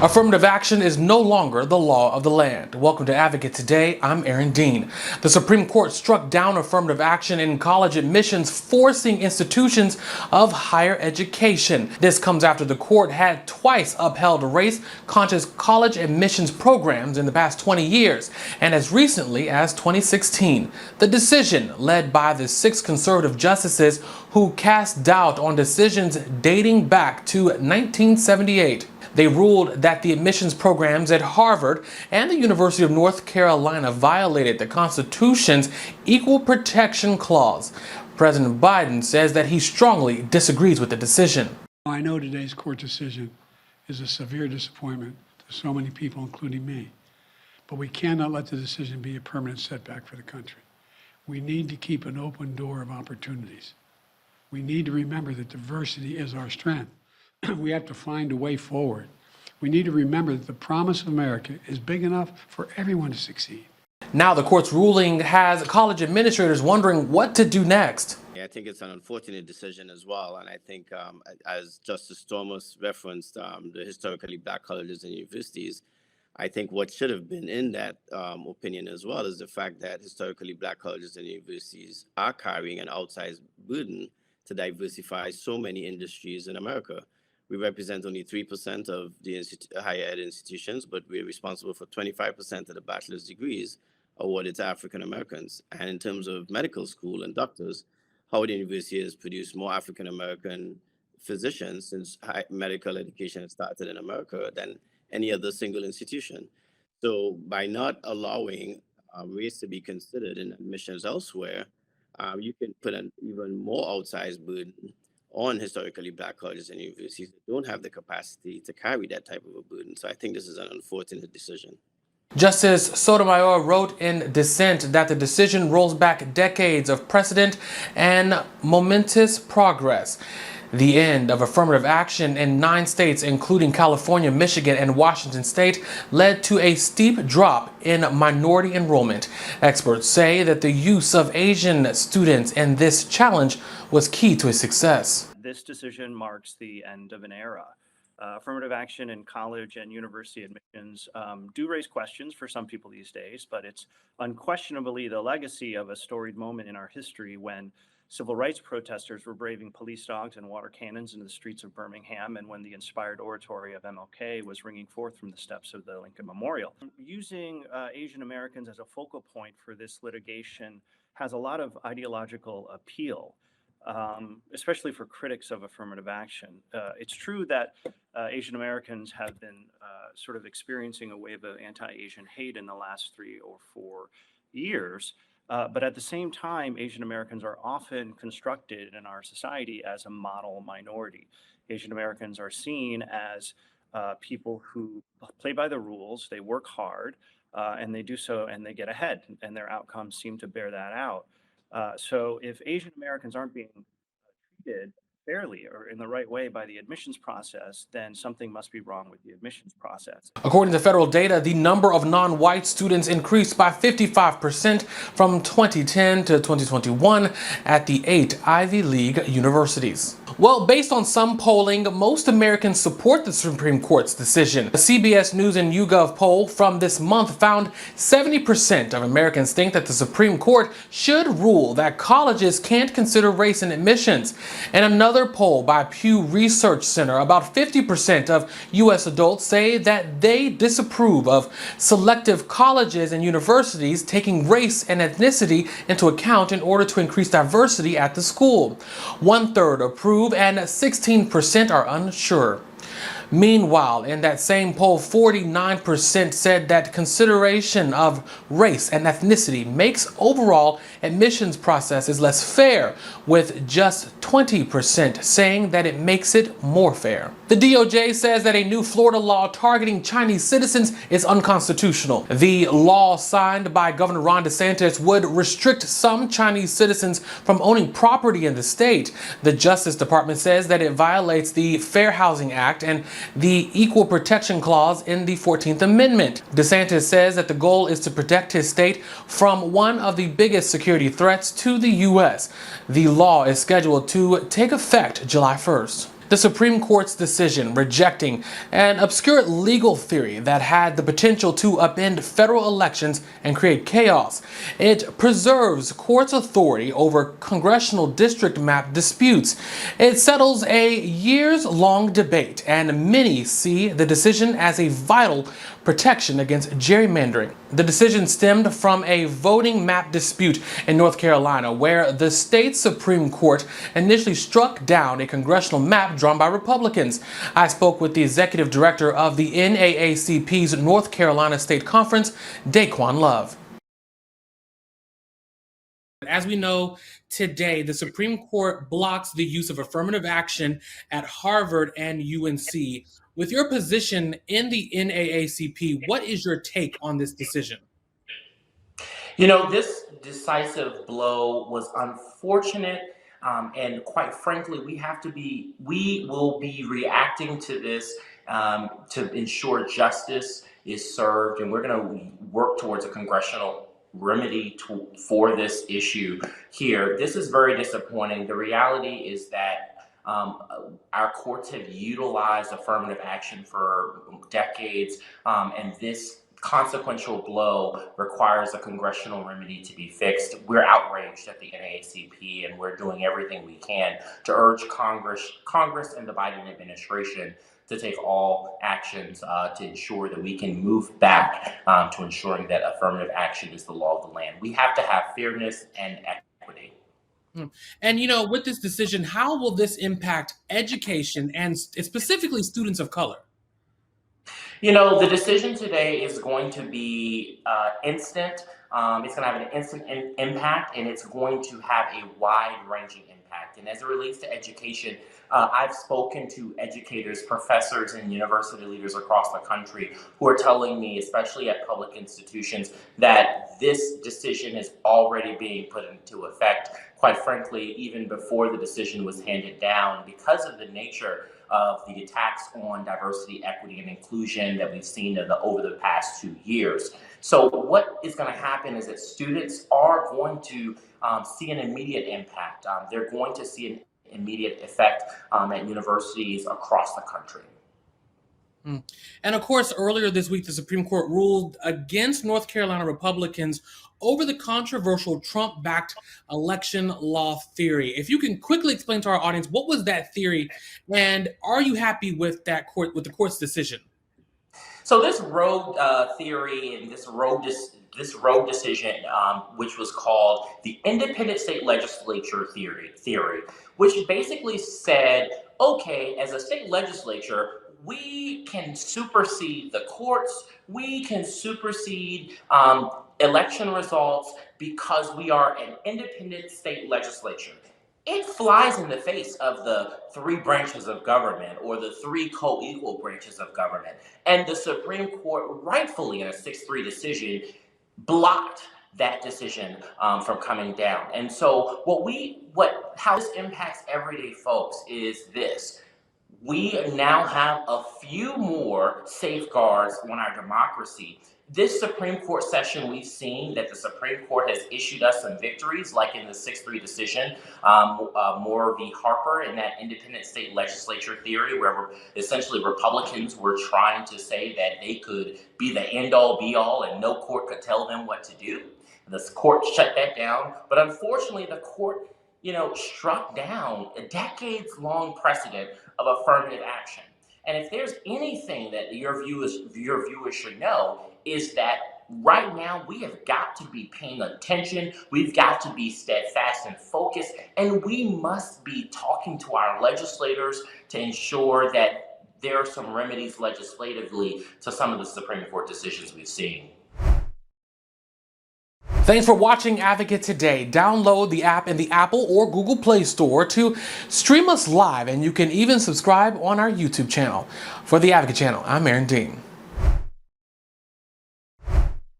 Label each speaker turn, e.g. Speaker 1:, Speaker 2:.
Speaker 1: Affirmative action is no longer the law of the land. Welcome to Advocate Today. I'm Aaron Dean. The Supreme Court struck down affirmative action in college admissions, forcing institutions of higher education. This comes after the court had twice upheld race-conscious college admissions programs in the past 20 years, and as recently as 2016. The decision, led by the 6 conservative justices who cast doubt on decisions dating back to 1978. They ruled that the admissions programs at Harvard and the University of North Carolina violated the Constitution's Equal Protection Clause. President Biden says that he strongly disagrees with the decision.
Speaker 2: I know today's court decision is a severe disappointment to so many people, including me, but we cannot let the decision be a permanent setback for the country. We need to keep an open door of opportunities. We need to remember that diversity is our strength. We have to find a way forward. We need to remember that the promise of America is big enough for everyone to succeed.
Speaker 1: Now the court's ruling has college administrators wondering what to do next.
Speaker 3: I think it's an unfortunate decision as well. And I think, as Justice Thomas referenced, the historically black colleges and universities, I think what should have been in that opinion as well is the fact that historically black colleges and universities are carrying an outsized burden to diversify so many industries in America. We represent only 3% of the higher ed institutions, but we're responsible for 25% of the bachelor's degrees awarded to African Americans. And in terms of medical school and doctors, Howard University has produced more African American physicians since medical education started in America than any other single institution. So by not allowing race to be considered in admissions elsewhere, you can put an even more outsized burden on historically black colleges and universities that don't have the capacity to carry that type of a burden. So I think this is an unfortunate decision.
Speaker 1: Justice Sotomayor wrote in dissent that the decision rolls back decades of precedent and momentous progress. The end of affirmative action in 9 states, including California, Michigan, and Washington state, led to a steep drop in minority enrollment. Experts say that the use of Asian students in this challenge was key to its success.
Speaker 4: This decision marks the end of an era. Affirmative action in college and university admissions do raise questions for some people these days, but it's unquestionably the legacy of a storied moment in our history when civil rights protesters were braving police dogs and water cannons into the streets of Birmingham, and when the inspired oratory of MLK was ringing forth from the steps of the Lincoln Memorial. Using Asian Americans as a focal point for this litigation has a lot of ideological appeal, especially for critics of affirmative action. It's true that Asian Americans have been sort of experiencing a wave of anti-Asian hate in the last 3 or 4 years. But at the same time, Asian Americans are often constructed in our society as a model minority. Asian Americans are seen as people who play by the rules, they work hard, and they do so and they get ahead, and their outcomes seem to bear that out. So if Asian Americans aren't being treated fairly or in the right way by the admissions process, then something must be wrong with the admissions process.
Speaker 1: According to federal data, the number of non-white students increased by 55% from 2010 to 2021 at the 8 Ivy League universities. Well, based on some polling, most Americans support the Supreme Court's decision. A CBS News and YouGov poll from this month found 70% of Americans think that the Supreme Court should rule that colleges can't consider race in admissions. And another poll by Pew Research Center, about 50% of U.S. adults say that they disapprove of selective colleges and universities taking race and ethnicity into account in order to increase diversity at the school. 1/3 approve and 16% are unsure. Meanwhile, in that same poll, 49% said that consideration of race and ethnicity makes overall admissions processes less fair, with just 20% saying that it makes it more fair. The DOJ says that a new Florida law targeting Chinese citizens is unconstitutional. The law signed by Governor Ron DeSantis would restrict some Chinese citizens from owning property in the state. The Justice Department says that it violates the Fair Housing Act and the Equal Protection Clause in the 14th Amendment. DeSantis says that the goal is to protect his state from one of the biggest security threats to the U.S. The law is scheduled to take effect July 1st. the Supreme Court's decision rejecting an obscure legal theory that had the potential to upend federal elections and create chaos. It preserves courts' authority over congressional district map disputes. It settles a years-long debate, and many see the decision as a vital protection against gerrymandering. The decision stemmed from a voting map dispute in North Carolina, where the state's Supreme Court initially struck down a congressional map drawn by Republicans. I spoke with the executive director of the NAACP's North Carolina State Conference, Daquan Love. As we know, today, the Supreme Court blocks the use of affirmative action at Harvard and UNC. With your position in the NAACP, what is your take on this decision?
Speaker 5: You know, this decisive blow was unfortunate, and quite frankly, we will be reacting to this to ensure justice is served, and we're going to work towards a congressional remedy for this issue here. This is very disappointing. The reality is that our courts have utilized affirmative action for decades, and this consequential blow requires a congressional remedy to be fixed. We're outraged at the NAACP, and we're doing everything we can to urge Congress and the Biden administration to take all actions to ensure that we can move back to ensuring that affirmative action is the law of the land. We have to have fairness and equity.
Speaker 1: And with this decision, how will this impact education and specifically students of color?
Speaker 5: You know, the decision today is going to be instant. It's going to have an instant impact, and it's going to have a wide-ranging impact. And as it relates to education, I've spoken to educators, professors, and university leaders across the country who are telling me, especially at public institutions, that this decision is already being put into effect. Quite frankly, even before the decision was handed down, because of the nature of the attacks on diversity, equity, and inclusion that we've seen over the past 2 years. So what is going to happen is that students are going to see an immediate impact. They're going to see an immediate effect at universities across the country.
Speaker 1: And of course, earlier this week, the Supreme Court ruled against North Carolina Republicans over the controversial Trump-backed election law theory. If you can quickly explain to our audience, what was that theory, and are you happy with the court's decision?
Speaker 5: So this rogue theory and this rogue decision, which was called the independent state legislature theory, which basically said, okay, as a state legislature, we can supersede the courts, we can supersede election results because we are an independent state legislature. It flies in the face of the three branches of government, or the three co-equal branches of government. And the Supreme Court, rightfully in a 6-3 decision, blocked that decision from coming down. And so how this impacts everyday folks is this. We now have a few more safeguards on our democracy. This Supreme Court session, we've seen that the Supreme Court has issued us some victories, like in the 6-3 decision, Moore v. Harper, in that independent state legislature theory, where essentially Republicans were trying to say that they could be the end-all, be-all, and no court could tell them what to do. The court shut that down, but unfortunately, the court struck down a decades-long precedent of affirmative action. And if there's anything that your viewers should know, is that right now we have got to be paying attention, we've got to be steadfast and focused, and we must be talking to our legislators to ensure that there are some remedies legislatively to some of the Supreme Court decisions we've seen.
Speaker 1: Thanks for watching Advocate Today. Download the app in the Apple or Google Play Store to stream us live, and you can even subscribe on our YouTube channel. For the Advocate channel, I'm Aaron Dean.